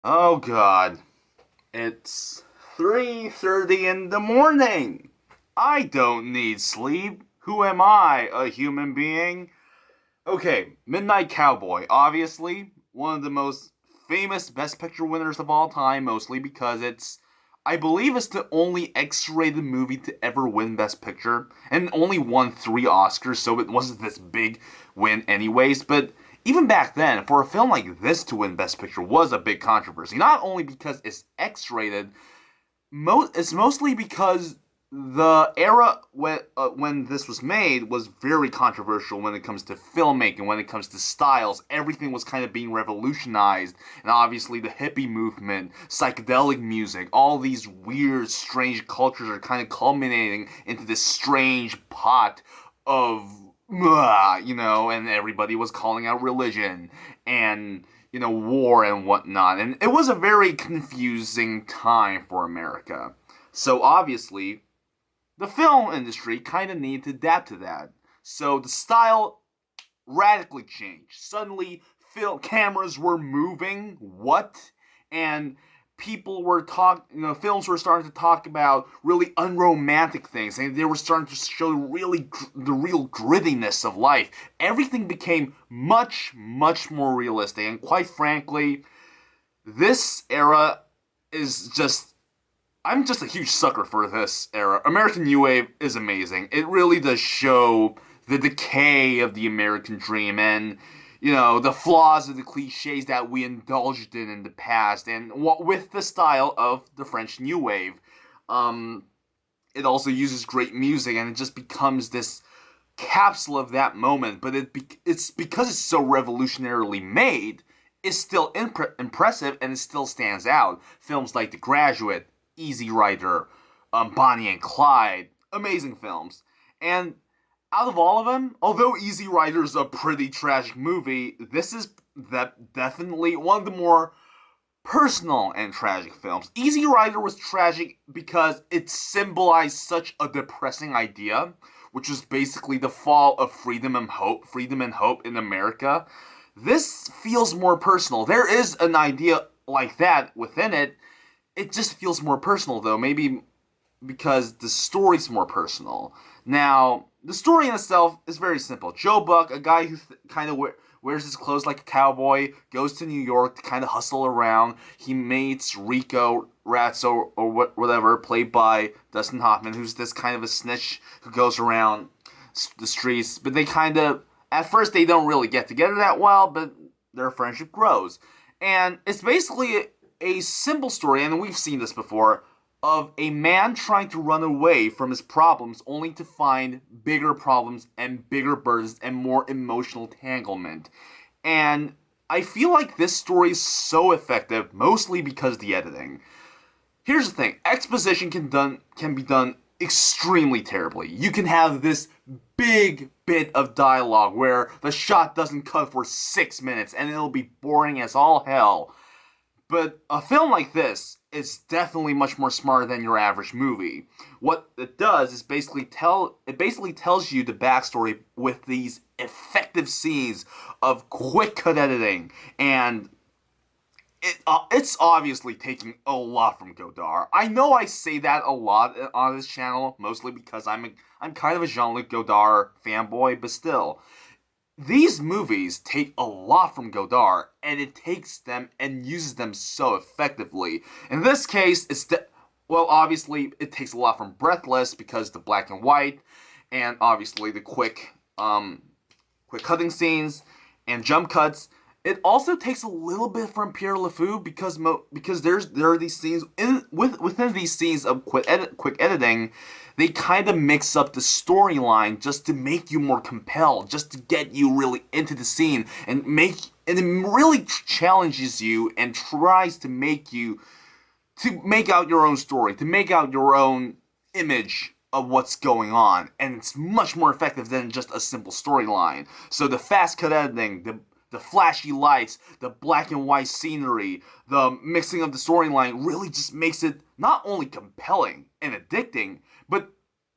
Oh god. It's 3:30 in the morning. I don't need sleep. Who am I? A human being? Okay, Midnight Cowboy, obviously one of the most famous Best Picture winners of all time, mostly because I believe it's the only X-rated movie to ever win Best Picture, and only won 3 Oscars, so it wasn't this big win anyways, but even back then, for a film like this to win Best Picture was a big controversy, not only because it's X-rated, it's mostly because the era when this was made was very controversial when it comes to filmmaking, when it comes to styles. Everything was kind of being revolutionized, and obviously the hippie movement, psychedelic music, all these weird, strange cultures are kind of culminating into this strange pot of, and everybody was calling out religion and war and whatnot. And it was a very confusing time for America. So obviously, the film industry kind of needed to adapt to that. So the style radically changed. Suddenly, film cameras were moving. What? And films were starting to talk about really unromantic things, and they were starting to show the real grittiness of life. Everything became much, much more realistic, and quite frankly, this era is just I'm just a huge sucker for this era. American New Wave is amazing. It really does show the decay of the American dream and, the flaws of the cliches that we indulged in the past, and what with the style of the French New Wave. Um, it also uses great music, and it just becomes this capsule of that moment. But it's because it's so revolutionarily made, it's still impressive and it still stands out. Films like The Graduate, Easy Rider, Bonnie and Clyde, amazing films. And out of all of them, although Easy Rider is a pretty tragic movie, this is definitely one of the more personal and tragic films. Easy Rider was tragic because it symbolized such a depressing idea, which was basically the fall of freedom and hope in America. This feels more personal. There is an idea like that within it. It just feels more personal though, maybe because the story's more personal. Now, the story in itself is very simple. Joe Buck, a guy who kind of wears his clothes like a cowboy, goes to New York to kind of hustle around. He meets Rico Ratso or whatever, played by Dustin Hoffman, who's this kind of a snitch who goes around the streets. But they kind of, at first, they don't really get together that well, but their friendship grows. And it's basically a simple story, and we've seen this before, of a man trying to run away from his problems only to find bigger problems and bigger burdens and more emotional entanglement. And I feel like this story is so effective mostly because of the editing. Here's the thing, exposition can be done extremely terribly. You can have this big bit of dialogue where the shot doesn't cut for 6 minutes and it'll be boring as all hell. But a film like this is definitely much more smarter than your average movie. What it does is basically tells you the backstory with these effective scenes of quick cut editing, and it's obviously taking a lot from Godard. I know I say that a lot on this channel, mostly because I'm kind of a Jean-Luc Godard fanboy, but still, these movies take a lot from Godard, and it takes them and uses them so effectively. In this case, obviously, it takes a lot from Breathless because the black and white, and obviously the quick cutting scenes and jump cuts. It also takes a little bit from Pierre LeFou because there are these scenes within these scenes of quick editing, they kind of mix up the storyline just to make you more compelled, just to get you really into the scene and it really challenges you and tries to make you to make out your own story, to make out your own image of what's going on, and it's much more effective than just a simple storyline. So the fast cut editing, the flashy lights, the black and white scenery, the mixing of the storyline really just makes it not only compelling and addicting, but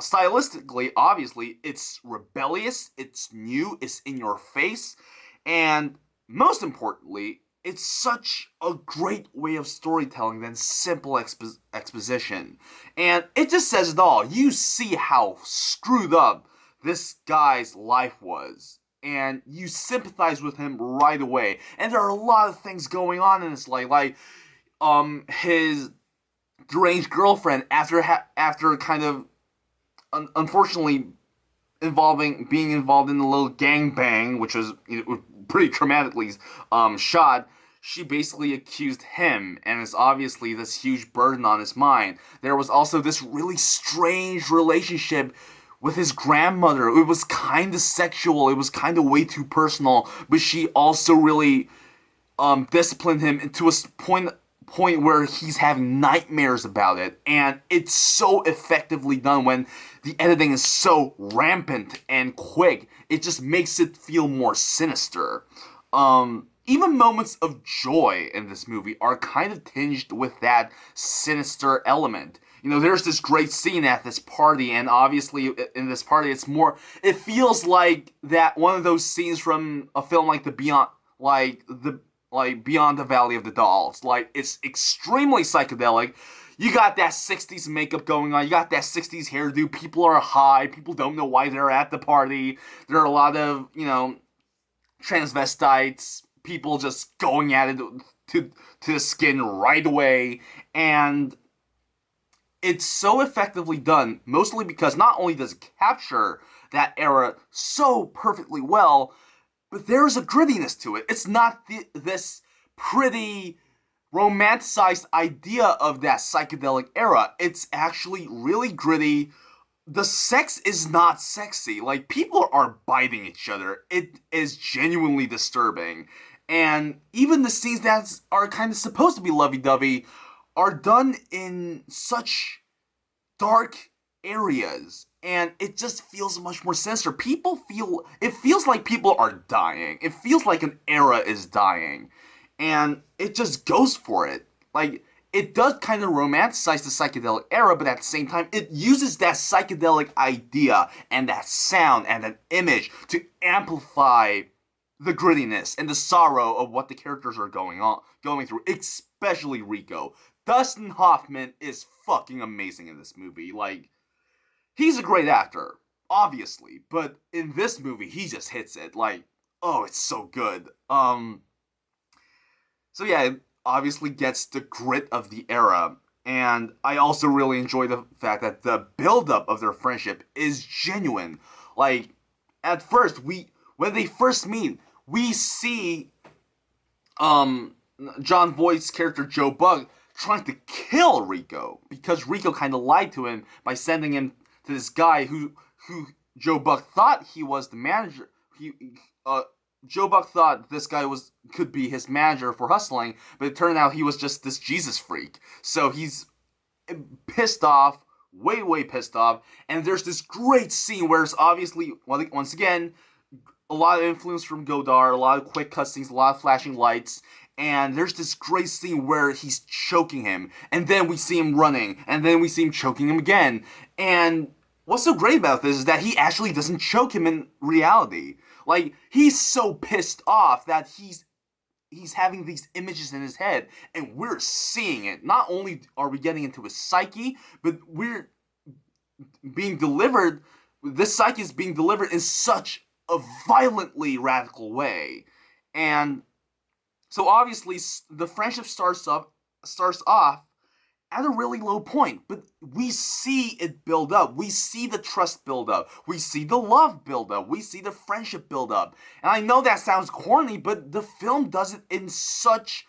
stylistically, obviously, it's rebellious, it's new, it's in your face, and most importantly, it's such a great way of storytelling than simple exposition. And it just says it all. You see how screwed up this guy's life was. And you sympathize with him right away. And there are a lot of things going on in his life, like his deranged girlfriend after kind of unfortunately being involved in a little gangbang, which was pretty traumatically shot. She basically accused him, and it's obviously this huge burden on his mind. There was also this really strange relationship with his grandmother. It was kind of sexual. It was kind of way too personal, but she also really disciplined him to a point where he's having nightmares about it, and it's so effectively done when the editing is so rampant and quick. It just makes it feel more sinister. Even moments of joy in this movie are kind of tinged with that sinister element. There's this great scene at this party, and obviously in this party, it feels like that one of those scenes from a film like Beyond the Valley of the Dolls. Like, it's extremely psychedelic. You got that 60s makeup going on. You got that 60s hairdo. People are high. People don't know why they're at the party. There are a lot of, transvestites. People just going at it to the skin right away. And it's so effectively done, mostly because not only does it capture that era so perfectly well, but there's a grittiness to it. It's not this pretty romanticized idea of that psychedelic era. It's actually really gritty. The sex is not sexy. Like, people are biting each other. It is genuinely disturbing. And even the scenes that are kind of supposed to be lovey-dovey are done in such dark areas, and it just feels much more sinister. It feels like people are dying. It feels like an era is dying, and it just goes for it. Like, it does kind of romanticize the psychedelic era, but at the same time, it uses that psychedelic idea and that sound and that image to amplify the grittiness and the sorrow of what the characters are going through, especially Rico. Dustin Hoffman is fucking amazing in this movie. Like, he's a great actor, obviously, but in this movie, he just hits it. Like, oh, it's so good. So yeah, it obviously gets the grit of the era, and I also really enjoy the fact that the buildup of their friendship is genuine. Like, at first, when they first meet, we see, John Voight's character, Joe Bug, trying to kill Rico, because Rico kind of lied to him by sending him to this guy who Joe Buck thought he was the manager. Joe Buck thought this guy could be his manager for hustling, but it turned out he was just this Jesus freak. So he's pissed off, way pissed off, and there's this great scene where it's obviously, once again, a lot of influence from Godard, a lot of quick cutscenes, a lot of flashing lights, and there's this great scene where he's choking him, and then we see him running, and then we see him choking him again. And what's so great about this is that he actually doesn't choke him in reality. Like, he's so pissed off that he's having these images in his head, and we're seeing it. Not only are we getting into his psyche, but we're being delivered, this psyche is being delivered in such a violently radical way. And so obviously the friendship starts off at a really low point, but we see it build up. We see the trust build up. We see the love build up. We see the friendship build up. And I know that sounds corny, but the film does it in such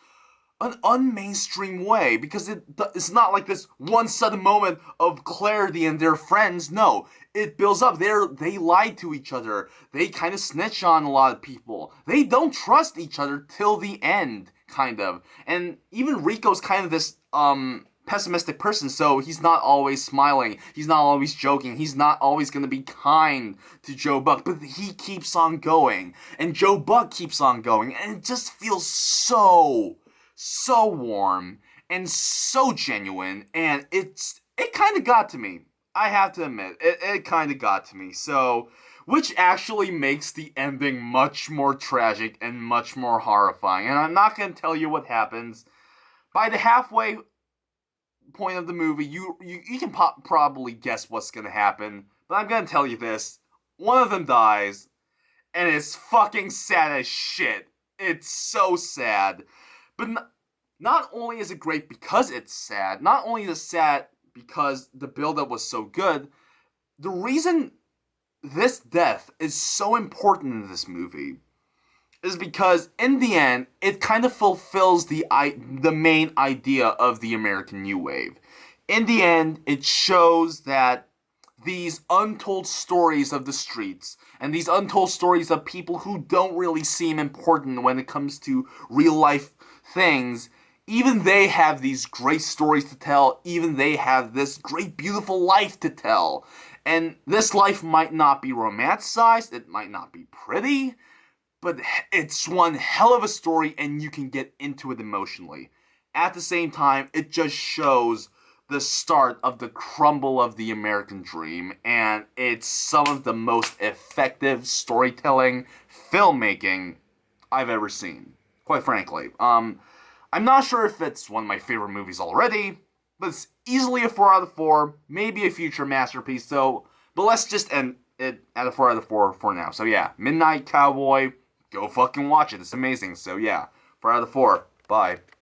an unmainstream way, because it's not like this one sudden moment of clarity and they're friends. No, it builds up. They lie to each other. They kind of snitch on a lot of people. They don't trust each other till the end, kind of. And even Rico's kind of this pessimistic person, so he's not always smiling. He's not always joking. He's not always going to be kind to Joe Buck, but he keeps on going. And Joe Buck keeps on going. And it just feels so warm and so genuine, and it kind of got to me. I have to admit, it kind of got to me. So which actually makes the ending much more tragic and much more horrifying. And I'm not going to tell you what happens. By the halfway point of the movie, you can probably guess what's going to happen. But I'm going to tell you this. One of them dies, and it's fucking sad as shit. It's so sad. But not only is it great because it's sad, not only is it sad because the build-up was so good, the reason this death is so important in this movie is because in the end it kind of fulfills the main idea of the American New Wave. In the end, it shows that these untold stories of the streets and these untold stories of people who don't really seem important when it comes to real life things, even they have these great stories to tell, even they have this great beautiful life to tell. And this life might not be romanticized, it might not be pretty, but it's one hell of a story and you can get into it emotionally. At the same time, it just shows the start of the crumble of the American dream, and it's some of the most effective storytelling, filmmaking I've ever seen, quite frankly. I'm not sure if it's one of my favorite movies already, but it's easily a 4 out of 4, maybe a future masterpiece, though. But let's just end it at a 4 out of 4 for now. So yeah, Midnight Cowboy, go fucking watch it. It's amazing. So yeah, 4 out of 4. Bye.